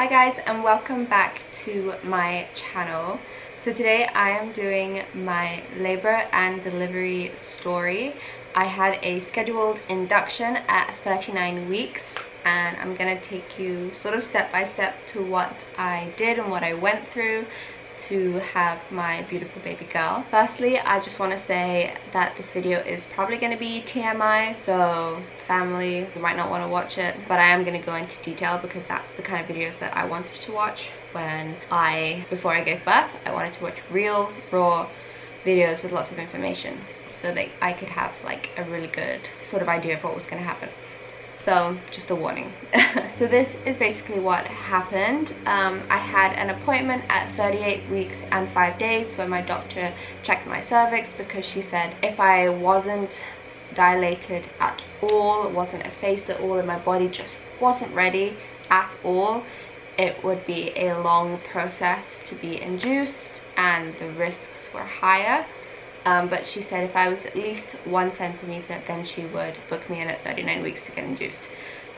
Hi guys, and welcome back to my channel. So today I am doing my labor and delivery story. I had a scheduled induction at 39 weeks and I'm gonna take you sort of step by step to what I did and what I went through to have my beautiful baby girl. Firstly, I just want to say that this video is probably going to be TMI, so family, you might not want to watch it, but I am going to go into detail because that's the kind of videos that I wanted to watch before I gave birth. I wanted to watch real, raw videos with lots of information so that I could have like a really good sort of idea of what was going to happen. So just a warning. So this is basically what happened. I had an appointment at 38 weeks and 5 days where my doctor checked my cervix because she said if I wasn't dilated at all, wasn't effaced at all, and my body just wasn't ready at all, it would be a long process to be induced and the risks were higher. But she said if I was at least 1 centimeter, then she would book me in at 39 weeks to get induced.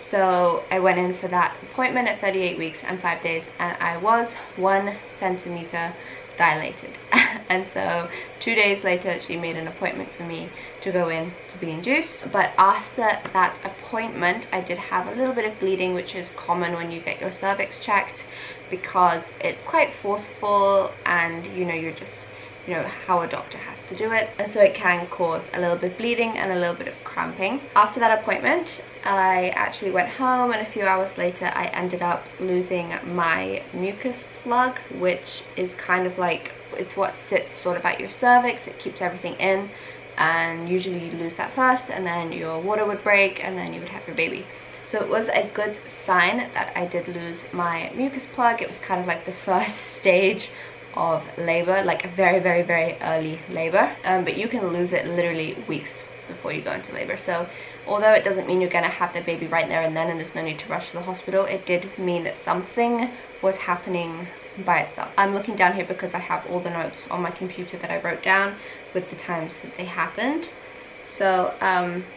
So I went in for that appointment at 38 weeks and 5 days, and I was 1 centimeter dilated. And so 2 days later, she made an appointment for me to go in to be induced. But after that appointment, I did have a little bit of bleeding, which is common when you get your cervix checked because it's quite forceful, and you're just how a doctor has to do it, and so it can cause a little bit of bleeding and a little bit of cramping. After that appointment, I actually went home, and a few hours later I ended up losing my mucus plug, which is kind of like, it's what sits sort of at your cervix. It keeps everything in, and usually you lose that first and then your water would break and then you would have your baby. So it was a good sign that I did lose my mucus plug. It was kind of like the first stage of labor, like a very, very, very early labor, but you can lose it literally weeks before you go into labor. So although it doesn't mean you're gonna have the baby right there and then and there's no need to rush to the hospital, it did mean that something was happening by itself. I'm looking down here because I have all the notes on my computer that I wrote down with the times that they happened. So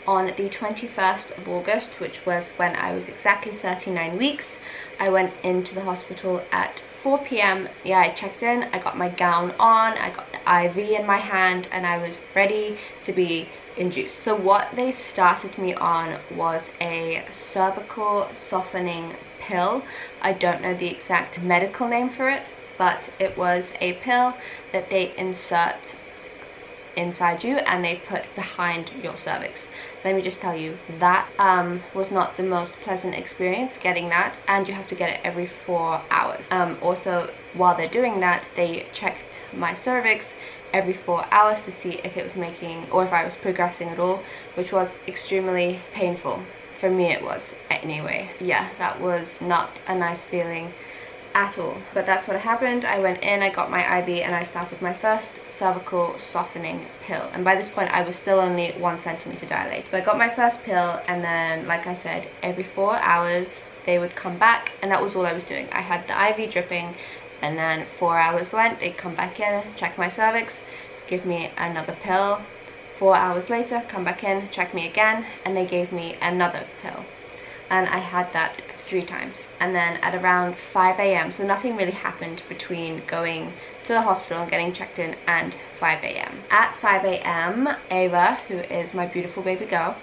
on the 21st of August, which was when I was exactly 39 weeks, I went into the hospital at 4 p.m. Yeah, I checked in, I got my gown on, I got the IV in my hand, and I was ready to be induced. So what they started me on was a cervical softening pill. I don't know the exact medical name for it, but it was a pill that they insert inside you and they put behind your cervix. Let me just tell you, that was not the most pleasant experience getting that, and you have to get it every 4 hours. Also, while they're doing that, they checked my cervix every 4 hours to see if it was making, or if I was progressing at all, which was extremely painful. For me it was, anyway. Yeah, that was not a nice feeling at all. But that's what happened. I went in, I got my IV, and I started my first cervical softening pill. And by this point I was still only 1 centimeter dilated. So I got my first pill, and then, like I said, every 4 hours they would come back, and that was all I was doing. I had the IV dripping, and then 4 hours went, they'd come back in, check my cervix, give me another pill. 4 hours later, come back in, check me again, and they gave me another pill. And I had that 3 times. And then at around 5 a.m, so nothing really happened between going to the hospital and getting checked in and 5 a.m. At 5 a.m, Ava, who is my beautiful baby girl,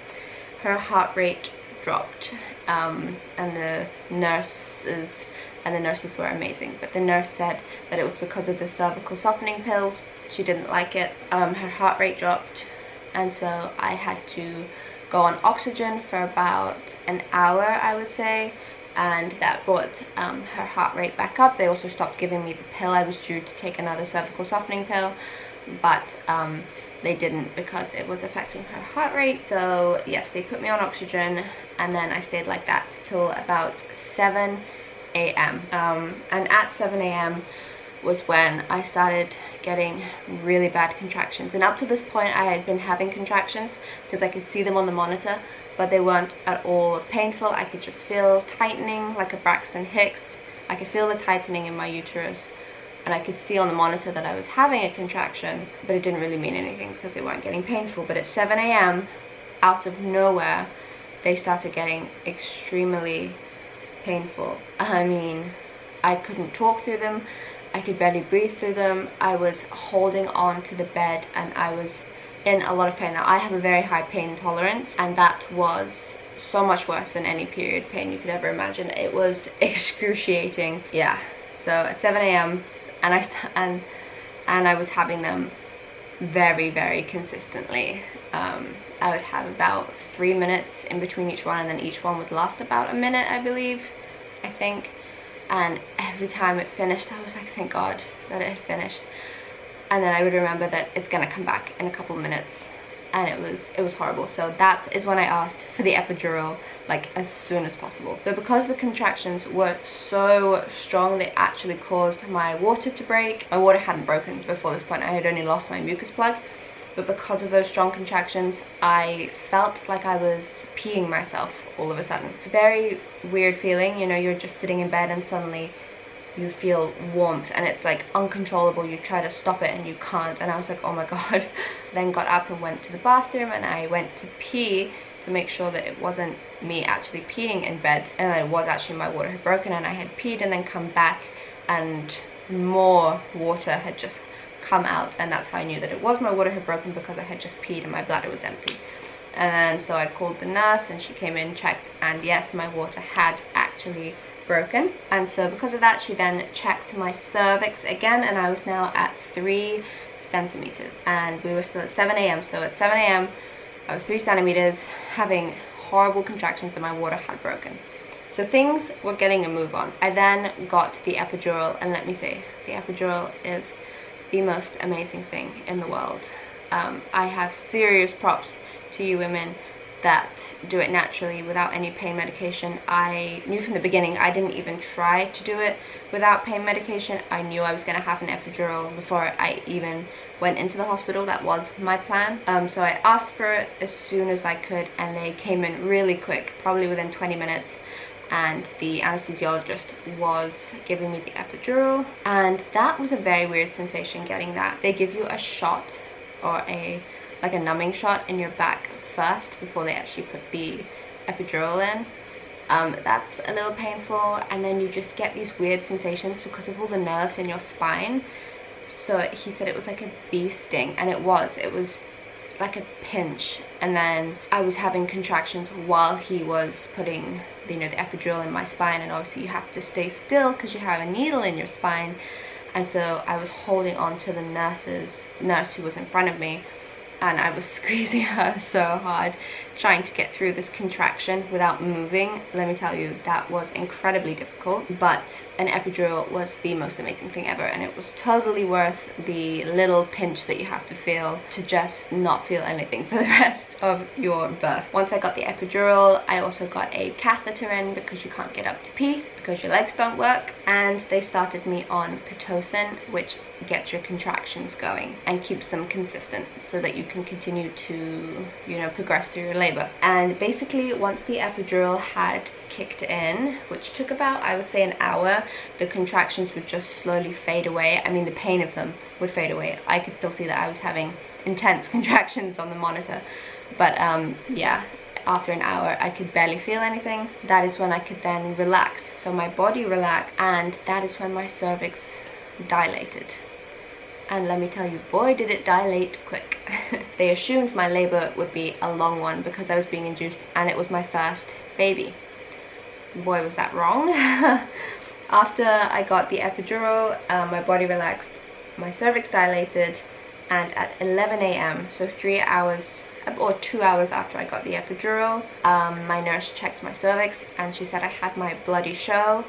her heart rate dropped, and the nurses were amazing, but the nurse said that it was because of the cervical softening pill. She didn't like it. Her heart rate dropped, and so I had to go on oxygen for about an hour, I would say, and that brought her heart rate back up. They also stopped giving me the pill. I was due to take another cervical softening pill, but they didn't because it was affecting her heart rate. So yes, they put me on oxygen, and then I stayed like that till about 7 a.m. And at 7 a.m. was when I started getting really bad contractions. And up to this point I had been having contractions because I could see them on the monitor, but they weren't at all painful. I could just feel tightening like a Braxton Hicks. I could feel the tightening in my uterus, and I could see on the monitor that I was having a contraction, but it didn't really mean anything because they weren't getting painful. But at 7 a.m, out of nowhere, they started getting extremely painful. I mean, I couldn't talk through them, I could barely breathe through them. I was holding on to the bed and I was in a lot of pain. Now I have a very high pain tolerance, and that was so much worse than any period pain you could ever imagine. It was excruciating. Yeah, so at 7 a.m. and I was having them very, very consistently. I would have about 3 minutes in between each one, and then each one would last about a minute, I think. And every time it finished, I was like, thank God that it had finished. And then I would remember that it's gonna come back in a couple minutes, and it was horrible. So that is when I asked for the epidural, like as soon as possible. So because the contractions were so strong, they actually caused my water to break. My water hadn't broken before this point, I had only lost my mucus plug. But because of those strong contractions, I felt like I was peeing myself all of a sudden. Very weird feeling, you know, you're just sitting in bed and suddenly you feel warmth and it's like uncontrollable. You try to stop it and you can't, and I was like, oh my God. Then got up and went to the bathroom, and I went to pee to make sure that it wasn't me actually peeing in bed, and that it was actually my water had broken, and I had peed and then come back and more water had just come out, and that's how I knew that it was my water had broken, because I had just peed and my bladder was empty. And so I called the nurse and she came in, checked, and yes, my water had actually broken. And so because of that, she then checked my cervix again, and I was now at 3 centimeters, and we were still at 7 a.m. So at 7 a.m. I was 3 centimeters having horrible contractions, and my water had broken. So things were getting a move on. I then got the epidural, and let me say, the epidural is the most amazing thing in the world. I have serious props to you women that do it naturally without any pain medication. I knew from the beginning I didn't even try to do it without pain medication. I knew I was going to have an epidural before I even went into the hospital. That was my plan. So I asked for it as soon as I could, and they came in really quick, probably within 20 minutes. And the anesthesiologist was giving me the epidural, and that was a very weird sensation, getting that. They give you a shot, or like a numbing shot in your back first before they actually put the epidural in. That's a little painful, and then you just get these weird sensations because of all the nerves in your spine. So he said it was like a bee sting, and it was like a pinch. And then I was having contractions while he was putting, you know, the epidural in my spine, and obviously you have to stay still because you have a needle in your spine. And so I was holding on to the nurse who was in front of me, and I was squeezing her so hard, trying to get through this contraction without moving. Let me tell you, that was incredibly difficult, but an epidural was the most amazing thing ever, and it was totally worth the little pinch that you have to feel to just not feel anything for the rest of your birth. Once I got the epidural, I also got a catheter in because you can't get up to pee because your legs don't work, and they started me on Pitocin, which gets your contractions going and keeps them consistent so that you can continue to, you know, progress through your labor. And basically once the epidural had kicked in, which took about, I would say, an hour, the contractions would just slowly fade away. I mean, the pain of them would fade away. I could still see that I was having intense contractions on the monitor, but yeah, after an hour I could barely feel anything. That is when I could then relax. So my body relaxed, and that is when my cervix dilated. And let me tell you, boy did it dilate quick. They assumed my labor would be a long one because I was being induced and it was my first baby. Boy, was that wrong. After I got the epidural, my body relaxed, my cervix dilated, and at 11 a.m, so 3 hours or 2 hours after I got the epidural, my nurse checked my cervix and she said I had my bloody show,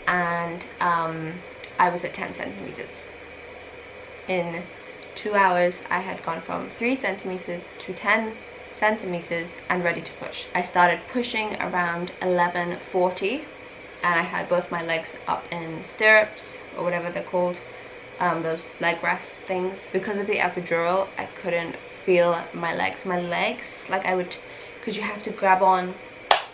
and I was at 10 centimeters. In 2 hours, I had gone from 3 centimeters to 10 centimeters and ready to push. I started pushing around 11:40, and I had both my legs up in stirrups, or whatever they're called, those leg rest things. Because of the epidural, I couldn't feel my legs. My legs, like I would, because you have to grab on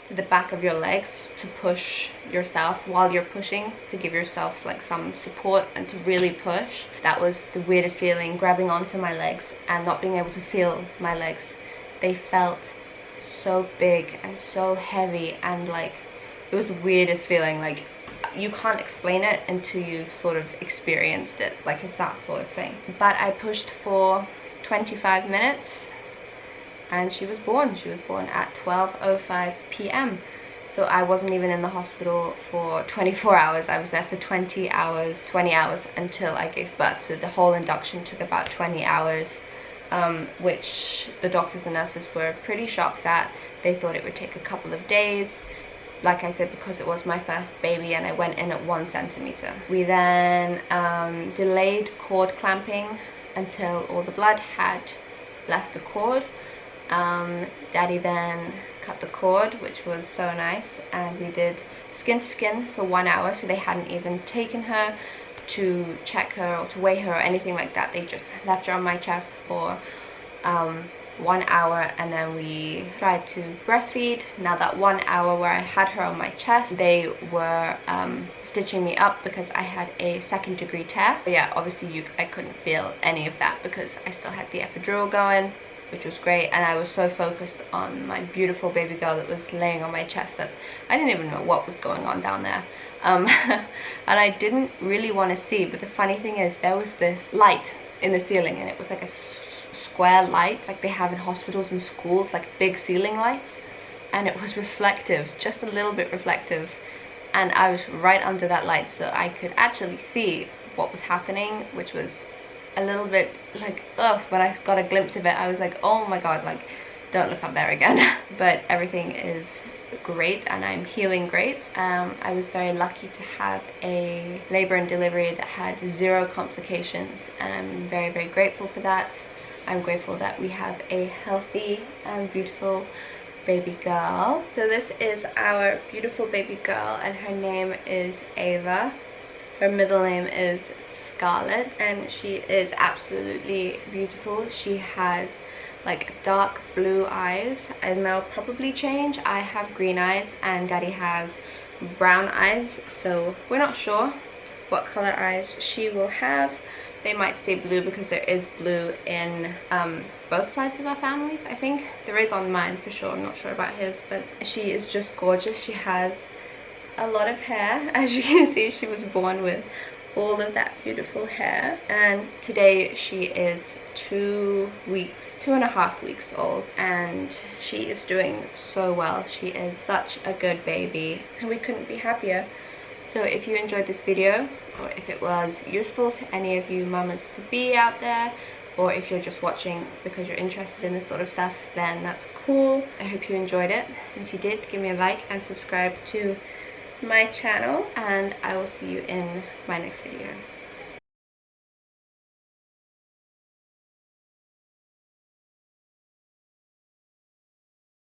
to the back of your legs to push yourself while you're pushing, to give yourself like some support and to really push. That was the weirdest feeling, grabbing onto my legs and not being able to feel my legs. They felt so big and so heavy, and like it was the weirdest feeling. Like you can't explain it until you've sort of experienced it. Like, it's that sort of thing. But I pushed for 25 minutes and she was born. She was born at 12:05 p.m. So I wasn't even in the hospital for 24 hours. I was there for 20 hours until I gave birth. So the whole induction took about 20 hours, which the doctors and nurses were pretty shocked at. They thought it would take a couple of days. Like I said, because it was my first baby and I went in at 1 centimeter. We then delayed cord clamping until all the blood had left the cord. Daddy then cut the cord, which was so nice, and we did skin to skin for 1 hour. So they hadn't even taken her to check her or to weigh her or anything like that. They just left her on my chest for 1 hour, and then we tried to breastfeed. Now that 1 hour where I had her on my chest, they were stitching me up because I had a 2nd degree tear. But yeah, obviously I couldn't feel any of that because I still had the epidural going, which was great, and I was so focused on my beautiful baby girl that was laying on my chest that I didn't even know what was going on down there. And I didn't really want to see, but the funny thing is there was this light in the ceiling, and it was like a square light like they have in hospitals and schools, like big ceiling lights, and it was reflective, just a little bit reflective, and I was right under that light, so I could actually see what was happening, which was a little bit like, ugh. When I got a glimpse of it, I was like, oh my god, like, don't look up there again. But everything is great and I'm healing great. I was very lucky to have a labor and delivery that had 0 complications, and I'm very, very grateful for that. I'm grateful that we have a healthy and beautiful baby girl. So this is our beautiful baby girl, and her name is Ava. Her middle name is Scarlett, and she is absolutely beautiful. She has like dark blue eyes, and they'll probably change. I have green eyes and Daddy has brown eyes, so we're not sure what color eyes she will have. They might stay blue because there is blue in both sides of our families. I think there is on mine for sure. I'm not sure about his, but she is just gorgeous. She has a lot of hair. As you can see, she was born with all of that beautiful hair, and today she is 2.5 weeks old, and she is doing so well. She is such a good baby and we couldn't be happier. So if you enjoyed this video, or if it was useful to any of you mamas to be out there, or if you're just watching because you're interested in this sort of stuff, then that's cool. I hope you enjoyed it. If you did, give me a like and subscribe to my channel, and I will see you in my next video.